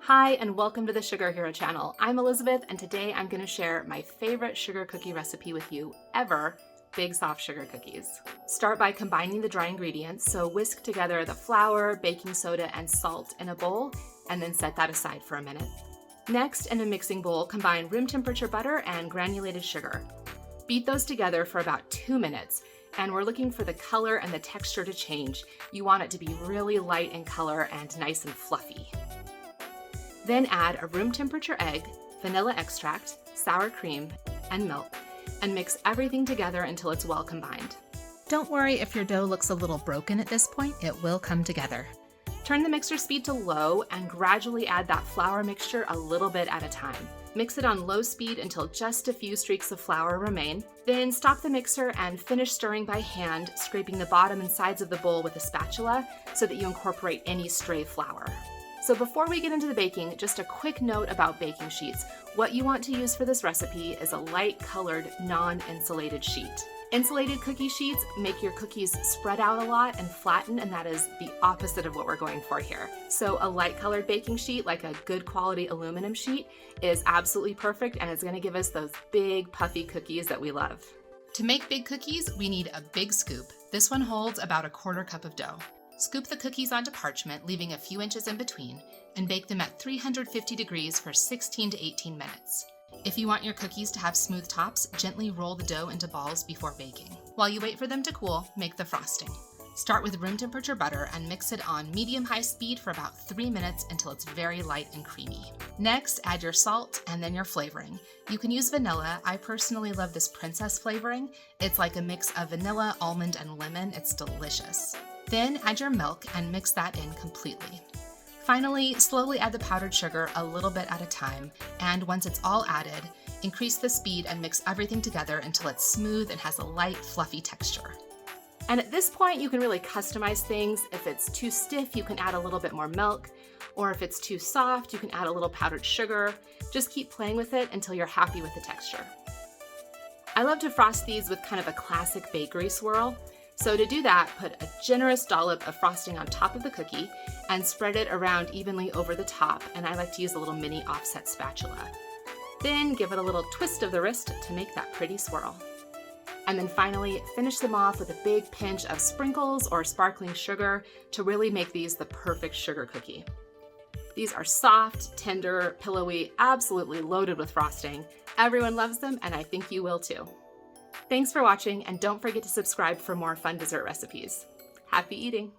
Hi, and welcome to the Sugar Hero channel. I'm Elizabeth, and today I'm going to share my favorite sugar cookie recipe with you ever, big soft sugar cookies. Start by combining the dry ingredients, so whisk together the flour, baking soda, and salt in a bowl, and then set that aside for a minute. Next, in a mixing bowl, combine room temperature butter and granulated sugar. Beat those together for about 2 minutes, and we're looking for the color and the texture to change. You want it to be really light in color and nice and fluffy. Then add a room temperature egg, vanilla extract, sour cream, and milk, and mix everything together until it's well combined. Don't worry if your dough looks a little broken at this point, it will come together. Turn the mixer speed to low and gradually add that flour mixture a little bit at a time. Mix it on low speed until just a few streaks of flour remain. Then stop the mixer and finish stirring by hand, scraping the bottom and sides of the bowl with a spatula so that you incorporate any stray flour. So before we get into the baking, just a quick note about baking sheets. What you want to use for this recipe is a light-colored, non-insulated sheet. Insulated cookie sheets make your cookies spread out a lot and flatten, and that is the opposite of what we're going for here. So a light-colored baking sheet, like a good quality aluminum sheet, is absolutely perfect, and it's going to give us those big, puffy cookies that we love. To make big cookies, we need a big scoop. This one holds about a quarter cup of dough. Scoop the cookies onto parchment, leaving a few inches in between, and bake them at 350 degrees for 16 to 18 minutes. If you want your cookies to have smooth tops, gently roll the dough into balls before baking. While you wait for them to cool, make the frosting. Start with room temperature butter and mix it on medium-high speed for about 3 minutes until it's very light and creamy. Next, add your salt and then your flavoring. You can use vanilla. I personally love this princess flavoring. It's like a mix of vanilla, almond, and lemon. It's delicious. Then add your milk and mix that in completely. Finally, slowly add the powdered sugar a little bit at a time, and once it's all added, increase the speed and mix everything together until it's smooth and has a light, fluffy texture. And at this point, you can really customize things. If it's too stiff, you can add a little bit more milk, or if it's too soft, you can add a little powdered sugar. Just keep playing with it until you're happy with the texture. I love to frost these with kind of a classic bakery swirl. So to do that, put a generous dollop of frosting on top of the cookie and spread it around evenly over the top, and I like to use a little mini offset spatula. Then give it a little twist of the wrist to make that pretty swirl. And then finally, finish them off with a big pinch of sprinkles or sparkling sugar to really make these the perfect sugar cookie. These are soft, tender, pillowy, absolutely loaded with frosting. Everyone loves them, and I think you will too. Thanks for watching, and don't forget to subscribe for more fun dessert recipes. Happy eating!